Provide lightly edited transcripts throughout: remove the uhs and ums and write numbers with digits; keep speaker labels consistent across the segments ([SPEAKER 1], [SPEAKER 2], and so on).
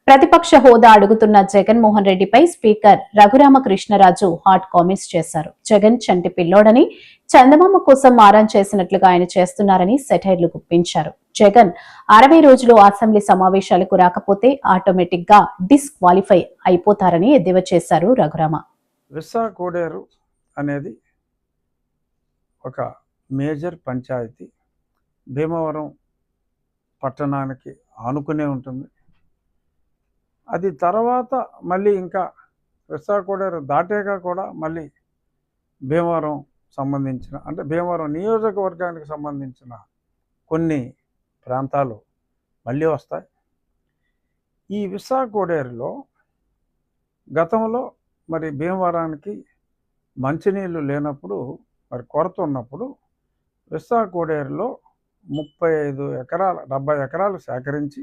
[SPEAKER 1] ప్రతిపక్ష హోదా అడుగుతున్న జగన్మోహన్ రెడ్డిపై స్పీకర్ రఘురామకృష్ణరాజు హాట్ కామెంట్స్ చేశారు. జగన్ చంటి పిల్లోడని, చందమామ కోసం మారం చేసినట్లుగా ఆయన చేస్తున్నారని సెటైర్లు గుప్పించారు. జగన్ 60 రోజులు అసెంబ్లీ సమావేశాలకు రాకపోతే ఆటోమేటిక్ గా డిస్క్వాలిఫై అయిపోతారని ఎద్దేవా చేశారు రఘురామ.
[SPEAKER 2] విశాఖ కోడేరు అనేది ఒక మేజర్ పంచాయతీ, భీమవరం పట్టణానికి ఆనుకునే ఉంటుంది. అది తర్వాత మళ్ళీ ఇంకా విశాఖ కోడేరు దాటాక కూడా మళ్ళీ భీమవరం సంబంధించిన అంటే భీమవరం నియోజకవర్గానికి సంబంధించిన కొన్ని ప్రాంతాలు మళ్ళీ వస్తాయి. ఈ విశాఖ కోడేరులో గతంలో మరి భీమవరానికి మంచినీళ్ళు లేనప్పుడు మరి కొరత ఉన్నప్పుడు విశాఖ కోడేరులో 35 ఎకరాలు 70 ఎకరాలు సేకరించి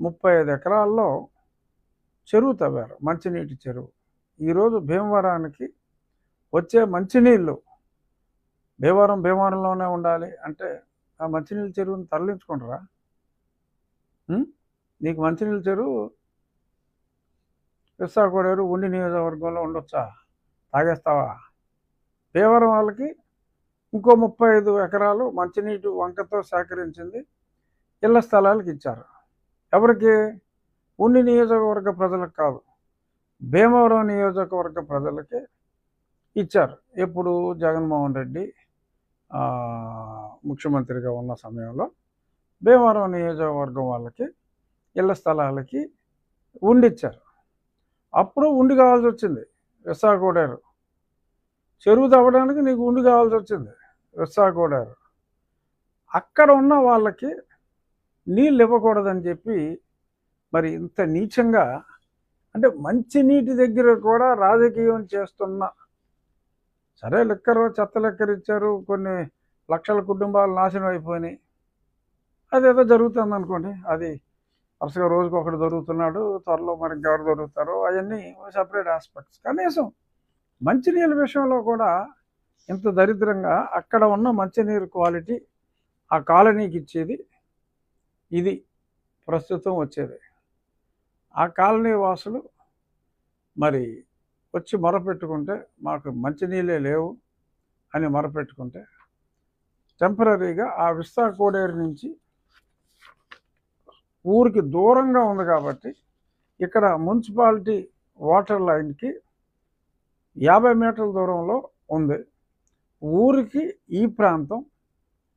[SPEAKER 2] 35 ఎకరాల్లో చెరువు తవ్వారు, మంచినీటి చెరువు. ఈరోజు భీమవరానికి వచ్చే మంచినీళ్ళు భీమవరంలోనే ఉండాలి అంటే ఆ మంచినీళ్ళ చెరువుని తరలించుకుంటారా? నీకు మంచినీళ్ళ చెరువు విశాఖ కోడేరు ఉండి నియోజకవర్గంలో ఉండొచ్చా? తాగేస్తావా? భీమవరం వాళ్ళకి ఇంకో 35 ఎకరాలు మంచినీటి వంకతో సేకరించింది ఇళ్ల స్థలాలకు ఇచ్చారు. ఎవరికి? ఉండి నియోజకవర్గ ప్రజలకు కాదు, భీమవరం నియోజకవర్గ ప్రజలకి ఇచ్చారు. ఎప్పుడు జగన్మోహన్ రెడ్డి ముఖ్యమంత్రిగా ఉన్న సమయంలో భీమవరం నియోజకవర్గం వాళ్ళకి ఇళ్ల స్థలాలకి ఉండిచ్చారు. అప్పుడు ఉండి కావాల్సి వచ్చింది. విశాఖ కోడేరు చెరువు తవ్వడానికి నీకు ఉండి కావాల్సి వచ్చింది. విశాఖ కోడేరు అక్కడ ఉన్న వాళ్ళకి నీళ్ళు ఇవ్వకూడదని చెప్పి మరి ఇంత నీచంగా అంటే మంచినీటి దగ్గర కూడా రాజకీయం చేస్తున్న, సరే చెత్త లెక్కరు ఇచ్చారు, కొన్ని లక్షల కుటుంబాలు నాశనం అయిపోయినాయి, అదేదో జరుగుతుంది అనుకోండి. అది వరుసగా రోజుకు ఒకటి దొరుకుతున్నాడు, త్వరలో మరి ఇంకెవరు దొరుకుతారో అవన్నీ సపరేట్ ఆస్పెక్ట్స్. కనీసం మంచినీళ్ళ విషయంలో కూడా ఇంత దరిద్రంగా అక్కడ ఉన్న మంచినీరు క్వాలిటీ ఆ కాలనీకి ఇచ్చేది ఇది ప్రస్తుతం వచ్చేది. ఆ కాలనీ వాసులు మరి వచ్చి మొరపెట్టుకుంటే మాకు మంచినీళ్ళే లేవు అని మొరపెట్టుకుంటే టెంపరీగా ఆ విశాఖ కోడేరు నుంచి ఊరికి దూరంగా ఉంది కాబట్టి ఇక్కడ మున్సిపాలిటీ వాటర్ లైన్కి 50 మీటర్ల దూరంలో ఉంది. ఊరికి ఈ ప్రాంతం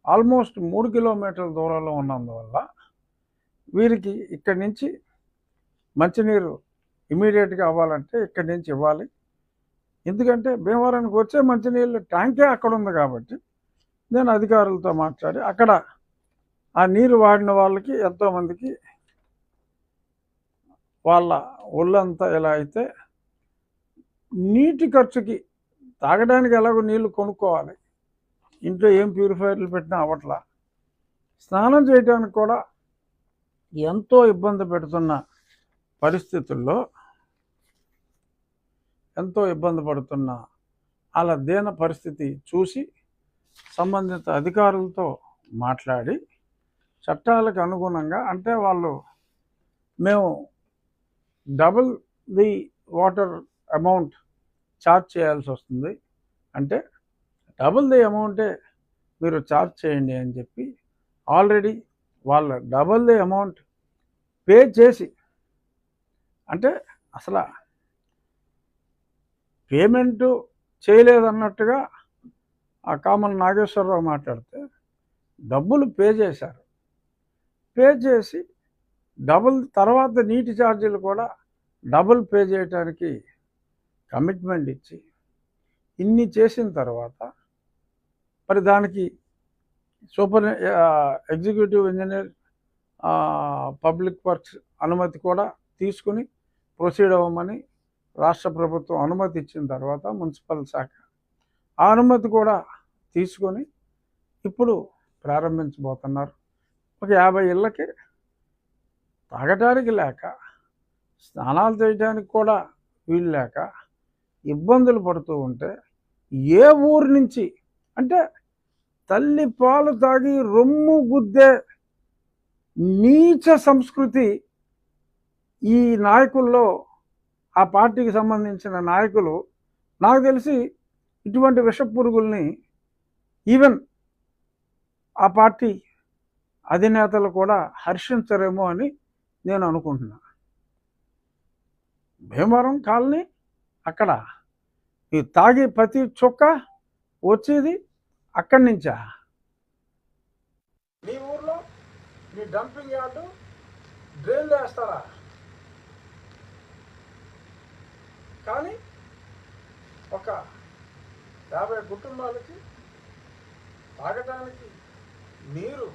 [SPEAKER 2] ఆల్మోస్ట్ 3 కిలోమీటర్ల దూరంలో ఉన్నందువల్ల వీరికి ఇక్కడి నుంచి మంచినీరు ఇమీడియట్గా అవ్వాలంటే ఇక్కడి నుంచి ఇవ్వాలి. ఎందుకంటే భీమవరానికి వచ్చే మంచినీళ్ళు ట్యాంకే అక్కడ ఉంది కాబట్టి నేను అధికారులతో మాట్లాడి అక్కడ ఆ నీరు వాడిన వాళ్ళకి ఎంతోమందికి వాళ్ళ ఒళ్ళంతా ఎలా అయితే నీటి ఖర్చుకి తాగడానికి ఎలాగో నీళ్లు కొనుక్కోవాలి, ఇంట్లో ఏం ప్యూరిఫైర్లు పెట్టినా అవ్వట్లా, స్నానం చేయడానికి కూడా ఎంతో ఇబ్బంది పెడుతున్న పరిస్థితుల్లో ఎంతో ఇబ్బంది పడుతున్న అలా దీన పరిస్థితి చూసి సంబంధిత అధికారులతో మాట్లాడి చట్టాలకు అనుగుణంగా అంటే వాళ్ళు మేము double the water amount charge చేయాల్సి వస్తుంది అంటే డబుల్ ది అమౌంటే మీరు ఛార్జ్ చేయండి అని చెప్పి ఆల్రెడీ వాళ్ళ డబుల్ ది అమౌంట్ పే చేసి అంటే అసలు పేమెంటు చేయలేదన్నట్టుగా ఆ కామన్ నాగేశ్వరరావు మాట్లాడితే డబ్బులు పే చేశారు. పే చేసి డబుల్ తర్వాత నీటి ఛార్జీలు కూడా డబుల్ పే చేయడానికి కమిట్మెంట్ ఇచ్చి ఇన్ని చేసిన తర్వాత మరి దానికి ఎగ్జిక్యూటివ్ ఇంజనీర్ పబ్లిక్ వర్క్స్ అనుమతి కూడా తీసుకుని ప్రొసీడ్ అవ్వమని రాష్ట్ర ప్రభుత్వం అనుమతి ఇచ్చిన తర్వాత మున్సిపల్ శాఖ ఆ అనుమతి కూడా తీసుకొని ఇప్పుడు ప్రారంభించబోతున్నారు. ఒక 50 ఇళ్ళకి తాగటానికి లేక స్నానాలు చేయడానికి కూడా వీలు లేక ఇబ్బందులు పడుతూ ఉంటే ఏ ఊరు నుంచి అంటే తల్లి పాలు తాగి రొమ్ము గుద్దే నీచ సంస్కృతి ఈ నాయకుల్లో ఆ పార్టీకి సంబంధించిన నాయకులు నాకు తెలిసి ఇటువంటి విష పురుగుల్ని ఈవెన్ ఆ పార్టీ అధినేతలు కూడా హర్షించరేమో అని నేను అనుకుంటున్నా. భీమవరం కాలనీ అక్కడ ఈ తాగి ప్రతి చుక్క వచ్చేది అక్కడి నుంచా? నీ ఊర్లో నీ డంపింగ్ యార్డు డ్రైన్లు వేస్తారా? కానీ ఒక 50 కుటుంబాలకి తాగడానికి నీరు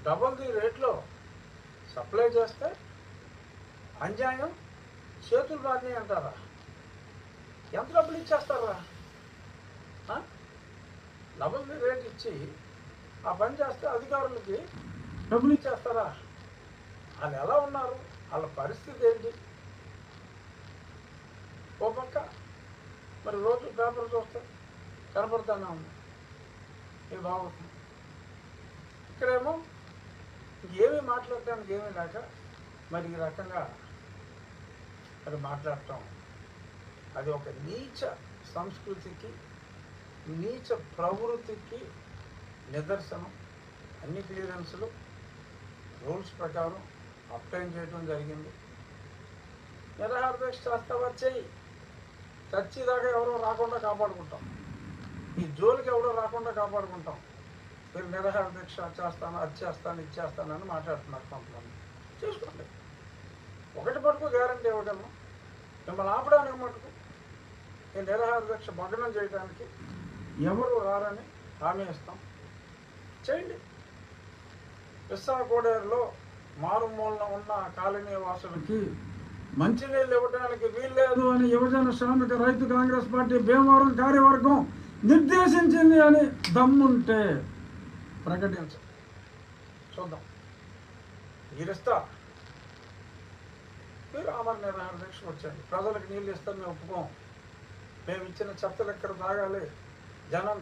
[SPEAKER 2] డబుల్ ది రేట్లో సప్లై చేస్తే అన్యాయం, చేతులు బారినాయి అంటారా? ఎంత డబ్బులు ఇచ్చేస్తారా? డబుల్ ది రేట్ ఇచ్చి ఆ పని చేస్తే అధికారులకి డబ్బులు ఇచ్చేస్తారా? వాళ్ళు ఎలా ఉన్నారు? వాళ్ళ పరిస్థితి ఏంటి? ఓ పక్క మరి రోజు పేపర్ చూస్తే కనపడుతూనే ఉంది. ఇది బాగుంటుంది. ఇక్కడేమో ఏమీ మాట్లాడటానికి ఏమీ లేక మరి ఈ రకంగా మరి మాట్లాడటం, అది ఒక నీచ సంస్కృతికి, నీచ ప్రవృత్తికి నిదర్శనం. అన్ని క్లియరెన్స్లు రూల్స్ ప్రకారం అప్లై చేయడం జరిగింది. నిరాహార దీక్ష చేస్తావా చెయ్యి, చచ్చేదాకా ఎవరో రాకుండా కాపాడుకుంటాం, ఈ జోలికి ఎవరో రాకుండా కాపాడుకుంటాం. మీరు నిరాహార దీక్ష చేస్తాను, అది చేస్తాను, ఇది చేస్తానని మాట్లాడుతున్నారు కొంతమంది. చేసుకోండి, ఒకటి మటుకు గ్యారంటీ ఇవ్వగలను, మిమ్మల్ని ఆపడానికి మటుకు ఈ నిరాహార దీక్ష భగ్నం చేయడానికి ఎవరు రారని హామీ ఇస్తాం. చేయండి. విశాఖోడేరులో మారుమూలన ఉన్న కాలనీ వాసులకి మంచినీళ్ళు ఇవ్వడానికి వీల్లేదు అని యువజన శ్రామిక రైతు కాంగ్రెస్ పార్టీ భీమవరం కార్యవర్గం నిర్దేశించింది అని దమ్ముంటే ప్రకటించు, చూద్దాం. మీరిస్తా, మీరు ఆమరణ నిరాహార దీక్ష వచ్చండి. ప్రజలకు నీళ్ళు ఇస్తాం, మేము ఒప్పుకోం. మేము ఇచ్చిన చెత్తలు ఎక్కడ తాగాలి, జనం